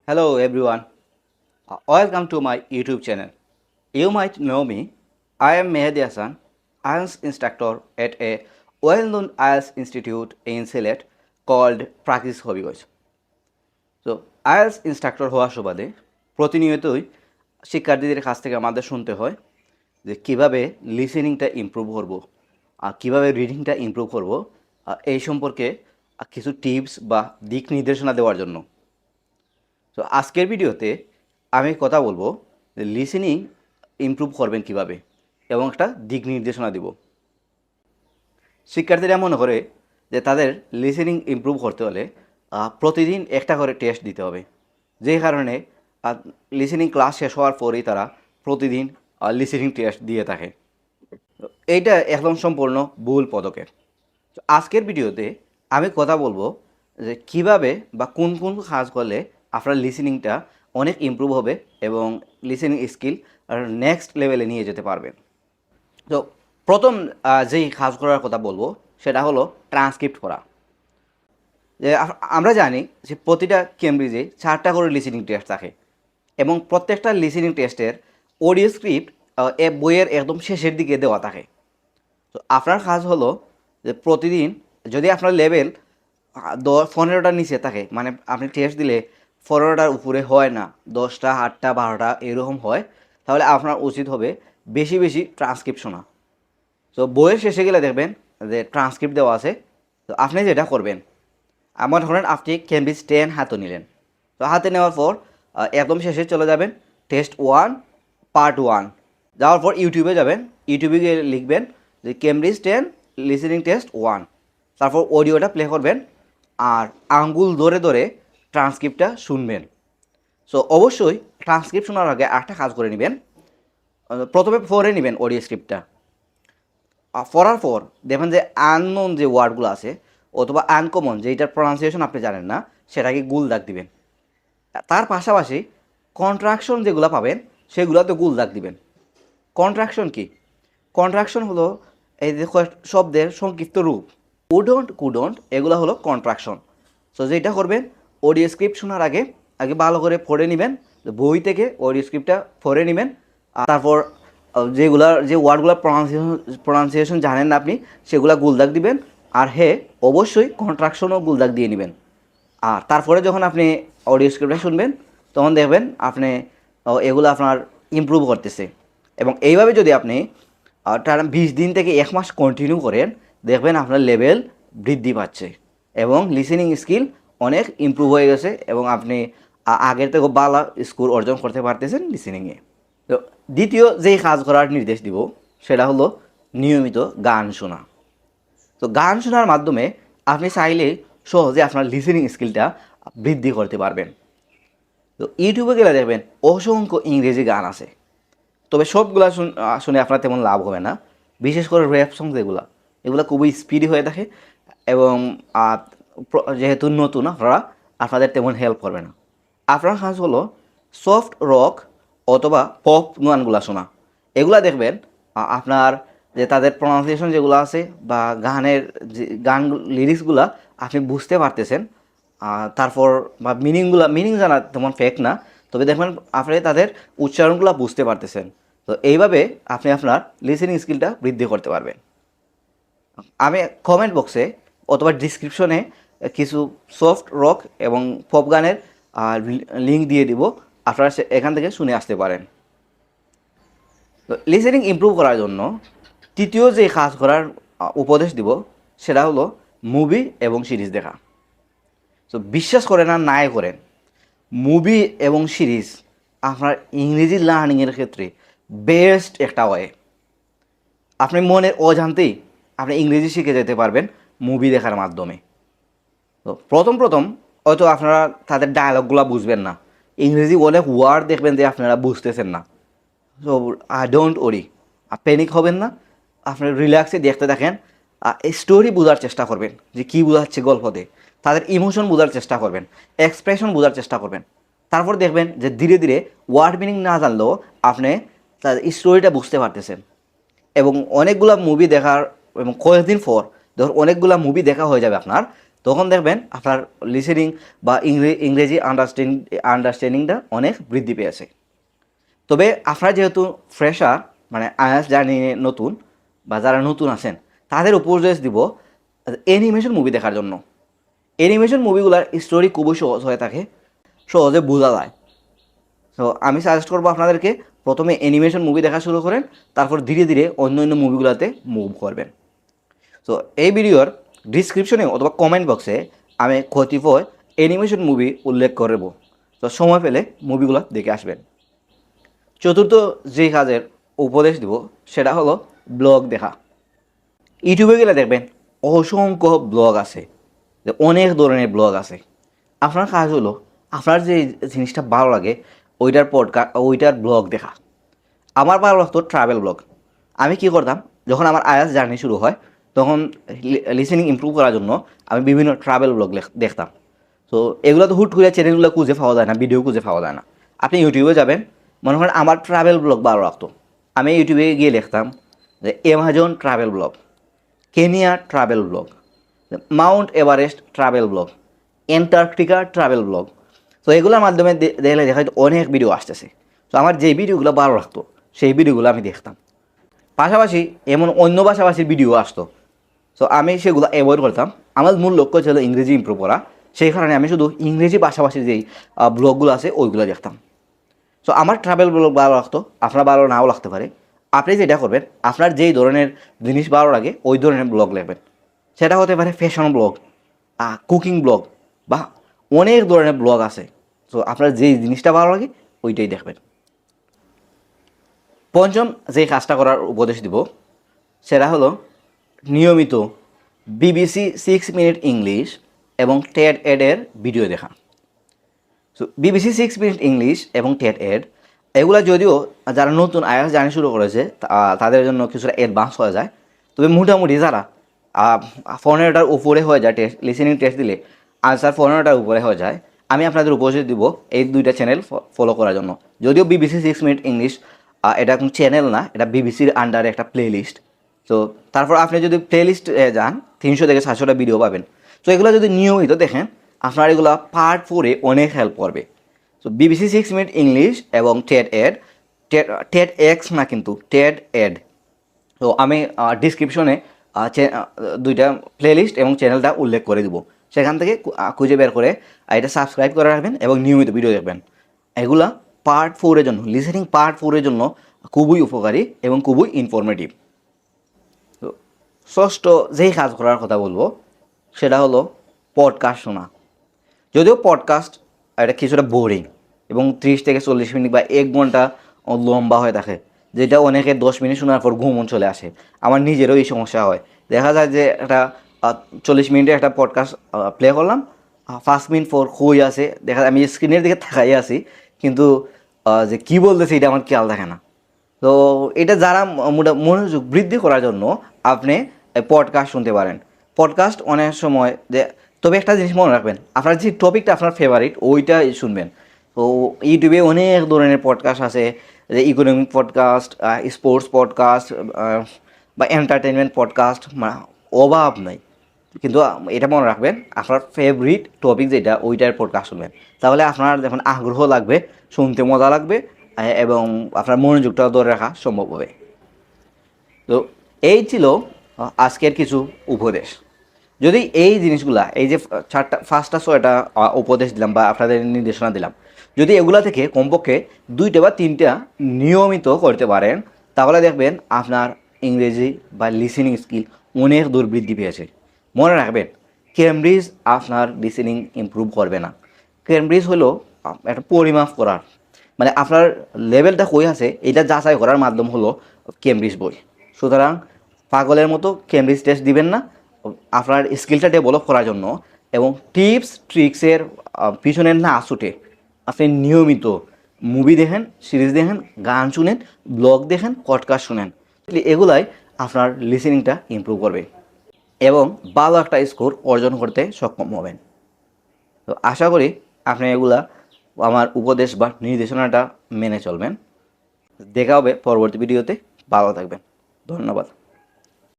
Hello everyone, welcome to my YouTube channel. You might know me. I am Mehdi Hassan, IELTS instructor at a well-known IELTS institute in Sylhet called Practice Hobby. তো IELTS instructor হওয়ার সুবাদে প্রতিনিয়তই শিক্ষার্থীদের কাছ থেকে আমাদের শুনতে হয় যে কীভাবে লিসেনিংটা ইমপ্রুভ করব আর কীভাবে রিডিংটা ইমপ্রুভ করব এই সম্পর্কে কিছু টিপস বা দিক নির্দেশনা দেওয়ার জন্য। তো আজকের ভিডিওতে আমি কথা বলবো যে লিসেনিং ইমপ্রুভ করবেন কিভাবে এবং একটা দিক নির্দেশনা দিব। শিক্ষার্থীরা মনে করে যে তাদের লিসেনিং ইমপ্রুভ করতে হলে প্রতিদিন একটা করে টেস্ট দিতে হবে, যেই কারণে লিসেনিং ক্লাস শেষ হওয়ার পরেই তারা প্রতিদিন লিসেনিং টেস্ট দিয়ে থাকে। এইটা একদম সম্পূর্ণ ভুল পদক্ষেপ। তো আজকের ভিডিওতে আমি কথা বলবো যে কিভাবে বা কোন কোন কাজ করলে আপনার লিসেনিংটা অনেক ইমপ্রুভ হবে এবং লিসেনিং স্কিল নেক্সট লেভেলে নিয়ে যেতে পারবেন। তো প্রথম যেই কাজ করার কথা বলবো সেটা হলো ট্রান্সক্রিপ্ট করা। যে আমরা জানি যে প্রতিটা কেমব্রিজে 4টা করে লিসেনিং টেস্ট থাকে এবং প্রত্যেকটা লিসেনিং টেস্টের অডিও স্ক্রিপ্ট বইয়ের একদম শেষের দিকে দেওয়া থাকে। তো আপনার কাজ হলো যে প্রতিদিন যদি আপনার লেভেল 15টার নিচে থাকে, মানে আপনি টেস্ট দিলে 15টার উপরে হয় না, 10টা 8টা 12টা এরকম হয়, তাহলে আপনার উচিত হবে বেশি বেশি ট্রান্সক্রিপ্ট শোনা। তো বইয়ের শেষে গেলে দেখবেন যে ট্রান্সক্রিপ্ট দেওয়া আছে। তো আপনি যেটা করবেন, আমার ধরেন আপনি কেমব্রিজ 10 হাতে নিলেন, তো হাতে নেওয়ার পর একদম শেষে চলে যাবেন টেস্ট 1 পার্ট 1, যাওয়ার পর ইউটিউবে যাবেন, ইউটিউবে গিয়ে লিখবেন যে কেমব্রিজ 10 লিসেনিং টেস্ট 1, তারপর অডিওটা প্লে করবেন আর আঙ্গুল ধরে ধরে ট্রান্সক্রিপ্টটা শুনবেন। সো অবশ্যই ট্রান্সক্রিপ্ট শোনার আগে একটা কাজ করে নেবেন, প্রথমে পড়ে নেবেন অডিও স্ক্রিপ্টটা। পড়ার পর দেখবেন যে আননোন যে ওয়ার্ডগুলো আছে অথবা আনকমন যেটার প্রনাউন্সিয়েশন আপনি জানেন না সেটাকে গুল দাগ দিবেন। তার পাশাপাশি কন্ট্রাকশন যেগুলো পাবেন সেগুলোতে গুল দাগ দিবেন। কন্ট্রাকশন কি? কন্ট্রাকশন হলো এই যে শব্দের সংক্ষিপ্ত রূপ। কুডন্ট এগুলো হলো কন্ট্রাকশন। সো যেটা করবেন, অডিও স্ক্রিপ্ট শোনার আগে আগে ভালো করে পড়ে নেবেন, বই থেকে অডিও স্ক্রিপ্টটা পড়ে নেবেন। তারপর যে ওয়ার্ডগুলোর প্রনাউন্সিয়েশন জানেন না আপনি সেগুলো গুলদাগ দিবেন। আর অবশ্যই কন্ট্রাকশনও গুলদাগ দিয়ে নেবেন। আর তারপরে যখন আপনি অডিও স্ক্রিপ্টটা শুনবেন তখন দেখবেন আপনি এগুলো আপনার ইমপ্রুভ করতেছে। এবং এইভাবে যদি আপনি 20 দিন থেকে 1 মাস কন্টিনিউ করেন, দেখবেন আপনার লেভেল বৃদ্ধি পাচ্ছে এবং লিসেনিং স্কিল অনেক ইমপ্রুভ হয়ে গেছে এবং আপনি আগের থেকে ভালো স্কোর অর্জন করতে পারতেছেন লিসেনিংয়ে। তো দ্বিতীয় যেই কাজ করার নির্দেশ দিব সেটা হলো নিয়মিত গান শোনা। তো গান শোনার মাধ্যমে আপনি চাইলে সহজে আপনার লিসেনিং স্কিলটা বৃদ্ধি করতে পারবেন। তো ইউটিউবে গেলে দেখবেন অসংখ্য ইংরেজি গান আছে, তবে সবগুলা শুনে আপনার তেমন লাভ হবে না। বিশেষ করে র্যাপ সং যেগুলো, এগুলো খুবই স্পিডি হয়ে থাকে এবং যেহেতু নতুন আপনাদের তেমন হেল্প করবে না। আপনার কাজ হলো সফট রক অথবা পপ গানগুলো শোনা। এগুলা দেখবেন আপনার যে তাদের প্রনাউন্সিয়েশন যেগুলো আছে বা গানের যে গান লিরিক্সগুলো আপনি বুঝতে পারতেছেন। তারপর বা মিনিং জানা তেমন ফেক না, তবে দেখবেন আপনি তাদের উচ্চারণগুলো বুঝতে পারতেছেন। তো এইভাবে আপনি আপনার লিসেনিং স্কিলটা বৃদ্ধি করতে পারবেন। আমি কমেন্ট বক্সে অথবা ডিসক্রিপশনে কিছু সফট রক এবং পপ গানের লিঙ্ক দিয়ে দিব, আপনারা এখান থেকে শুনে আসতে পারেন। তো লিসেনিং ইমপ্রুভ করার জন্য তৃতীয় যে কাজ করার উপদেশ দিব সেটা হলো মুভি এবং সিরিজ দেখা। তো বিশ্বাস করেন আর নাই করেন, মুভি এবং সিরিজ আপনার ইংরেজি লার্নিংয়ের ক্ষেত্রে বেস্ট একটা ওয়ে। আপনি মনের অজান্তেই আপনি ইংরেজি শিখে যেতে পারবেন মুভি দেখার মাধ্যমে। তো প্রথম হয়তো আপনারা তাদের ডায়লগগুলো বুঝবেন না, ইংরেজি অনেক ওয়ার্ড দেখবেন যে আপনারা বুঝতেছেন না। সো ডোন্ট ওরি, প্যানিক হবেন না, আপনি রিল্যাক্সে দেখতে থাকেন। স্টোরি বোঝার চেষ্টা করবেন যে কী বোঝাচ্ছে গল্পতে, তাদের ইমোশন বোঝার চেষ্টা করবেন, এক্সপ্রেশন বোঝার চেষ্টা করবেন। তারপর দেখবেন যে ধীরে ধীরে ওয়ার্ড মিনিং না জানলেও আপনি তাদের স্টোরিটা বুঝতে পারতেছেন। এবং অনেকগুলো মুভি দেখার এবং কয়েকদিন পর ধর অনেকগুলো মুভি দেখা হয়ে যাবে আপনার, তখন দেখবেন আপনার লিসেনিং বা ইংরেজি আন্ডারস্ট্যান্ডিংটা অনেক বৃদ্ধি পেয়েছে। তবে আপনারা যেহেতু ফ্রেশার, মানে আইএলটিএস জার্নি নতুন, বা যারা নতুন আছেন তাদের উপদেশ দিব অ্যানিমেশন মুভি দেখার জন্য। অ্যানিমেশন মুভিগুলোর স্টোরি খুবই সহজ হয়ে থাকে, সহজে বোঝা যায়। তো আমি সাজেস্ট করবো আপনাদেরকে প্রথমে অ্যানিমেশন মুভি দেখা শুরু করেন, তারপর ধীরে ধীরে অন্য অন্য মুভিগুলোতে মুভ করবেন। তো এই ভিডিওর ডিসক্রিপশনে অথবা কমেন্ট বক্সে আমি কতিপয় অ্যানিমেশন মুভি উল্লেখ করব, তো সময় পেলে মুভিগুলো দেখে আসবেন। চতুর্থ যে কাজের উপদেশ দিব সেটা হলো ব্লগ দেখা। ইউটিউবে গেলে দেখবেন অসংখ্য ব্লগ আছে, যে অনেক ধরনের ব্লগ আছে। আপনার কাজ হলো আপনার যে জিনিসটা ভালো লাগে ওইটার ব্লগ দেখা। আমার ভালো লাগতো ট্রাভেল ব্লগ। আমি কী করতাম, যখন আমার আইএলটিএস জার্নি শুরু হয় তখন লিসেনিং ইমপ্রুভ করার জন্য আমি বিভিন্ন ট্রাভেল ব্লগ দেখতাম। তো এগুলো তো হুট করে চ্যানেলগুলো খুঁজে পাওয়া যায় না, ভিডিও খুঁজে পাওয়া যায় না। আপনি ইউটিউবে যাবেন, মনে করেন আমার ট্রাভেল ব্লগ ভালো লাগতো, আমি ইউটিউবে গিয়ে লিখতাম যে Amazon travel blog, Kenya travel blog, Mount Everest travel blog, Antarctica travel blog. তো এগুলোর মাধ্যমে দেখলে দেখা যায় অনেক ভিডিও আসতেছে। তো আমার যে ভিডিওগুলো ভালো লাগতো সেই ভিডিওগুলো আমি দেখতাম। পাশাপাশি এমন অন্য ভাষাভাষীর ভিডিও আসতো, তো আমি সেগুলো অ্যাভয়েড করতাম। আমার মূল লক্ষ্য ছিল ইংরেজি ইমপ্রুভ করা, সেই কারণে আমি শুধু ইংরেজি ভাষাভাষীর যেই ব্লগগুলো আছে ওইগুলো দেখতাম। সো আমার ট্রাভেল ব্লগ ভালো লাগতো, আপনার ভালো নাও লাগতে পারে। আপনি যেটা করবেন, আপনার যেই ধরনের জিনিস ভালো লাগে ওই ধরনের ব্লগ লিখবেন। সেটা হতে পারে ফ্যাশন ব্লগ, কুকিং ব্লগ, বা অনেক ধরনের ব্লগ আছে। তো আপনার যেই জিনিসটা ভালো লাগে ওইটাই দেখবেন। পঞ্চম যে কাজটা করার উপদেশ দিব সেটা হলো নিয়মিত বিবিসি 6 মিনিট ইংলিশ এবং টেড এডের ভিডিও দেখা। সো বিবিসি 6 মিনিট ইংলিশ এবং টেড এড এগুলো যদিও যারা নতুন আইএলটিএস জার্নি শুরু করেছে তাদের জন্য কিছুটা অ্যাডভান্স হয়ে যায়, তবে মোটামুটি যারা 15টার উপরে হয়ে যায় টেস্ট, লিসেনিং টেস্ট দিলে আনসার 15টার উপরে হয়ে যায়, আমি আপনাদের উপদেশ দিব এই দুইটা চ্যানেল ফলো করার জন্য। যদিও বিবিসি 6 মিনিট ইংলিশ এটা কোনো চ্যানেল না, এটা বিবিসির আন্ডারে একটা প্লে লিস্ট। তো তারপর আপনি যদি প্লে লিস্ট যান 300 থেকে 700টা ভিডিও পাবেন। তো এগুলো যদি নিয়মিত দেখেন আপনার এগুলো পার্ট 4-এ অনেক হেল্প করবে। সো বিবিসি 6 মিনিট ইংলিশ এবং টেড এড, টেড এক্স না কিন্তু টেড এড। তো আমি ডিসক্রিপশনে দুইটা প্লেলিস্ট এবং চ্যানেলটা উল্লেখ করে দিব, সেখান থেকে খুঁজে বের করে এটা সাবস্ক্রাইব করে রাখবেন এবং নিয়মিত ভিডিও দেখবেন। এগুলা পার্ট 4-এর জন্য, লিসেনিং পার্ট 4-এর জন্য খুবই উপকারী এবং খুবই ইনফরমেটিভ। তো ষষ্ঠ যেই কাজ করার কথা বলবো সেটা হলো পডকাস্ট শোনা। যদিও পডকাস্ট এটা কিছুটা বোরিং এবং 30 থেকে 40 মিনিট বা 1 ঘন্টা লম্বা হয়ে থাকে, যেটা অনেকে 10 মিনিট শোনার পর ঘুমন চলে আসে। আমার নিজেরও এই সমস্যা হয়। দেখা যায় যে একটা 40 মিনিটের একটা পডকাস্ট প্লে করলাম, 5 মিনিট পর হই আছে, দেখা যায় আমি স্ক্রিনের দিকে তাকাই আছি, কিন্তু যে কী বলতেছে এটা আমার খেয়াল থাকে না। তো এটা যারা মনোযোগ বৃদ্ধি করার জন্য আপনি পডকাস্ট শুনতে পারেন। পডকাস্ট অনেক সময় যে, তবে একটা জিনিস মনে রাখবেন, আপনার যে টপিকটা আপনার ফেভারিট ওইটাই শুনবেন। তো ইউটিউবে অনেক ধরনের পডকাস্ট আছে, যে ইকোনমিক পডকাস্ট, স্পোর্টস পডকাস্ট, বা এন্টারটেনমেন্ট পডকাস্ট, অভাব নাই। কিন্তু এটা মনে রাখবেন আপনার ফেভারিট টপিক যেটা ওইটার পডকাস্ট শুনবেন, তাহলে আপনার যখন আগ্রহ লাগবে, শুনতে মজা লাগবে, এবং আপনার মনোযোগটাও ধরে রাখা সম্ভব হবে। তো এই ছিল আজকের কিছু উপদেশ। যদি এই জিনিসগুলা, এই যে 5টা 6টা উপদেশ দিলাম বা আপনাদের নির্দেশনা দিলাম, যদি এগুলা থেকে কমপক্ষে 2টা বা 3টা নিয়মিত করতে পারেন, তাহলে দেখবেন আপনার ইংরেজি বা লিসেনিং স্কিল অনেক দূর বৃদ্ধি পেয়েছে। মনে রাখবেন, কেমব্রিজ আপনার লিসেনিং ইমপ্রুভ করবে না। কেমব্রিজ হলো একটা পরিমাপ করার, মানে আপনার লেভেলটা কই আছে এটা যাচাই করার মাধ্যম হলো কেমব্রিজ বই। সুতরাং পাগলের মতো কেমব্রিজ টেস্ট দিবেন না। আপনার স্কিলটা ডেভেলপ করার জন্য এবং টিপস ট্রিক্সের পিছনে না ছুটে আপনি নিয়মিত মুভি দেখেন, সিরিজ দেখেন, গান শুনেন, ব্লগ দেখেন, পডকাস্ট শুনেন। এগুলাই আপনার লিসেনিংটা ইমপ্রুভ করবে এবং ভালো একটা স্কোর অর্জন করতে সক্ষম হবেন। তো আশা করি আপনি এগুলা আমার উপদেশ বা নির্দেশনাটা মেনে চলবেন। দেখা হবে পরবর্তী ভিডিওতে। ভালো থাকবেন। ধন্যবাদ।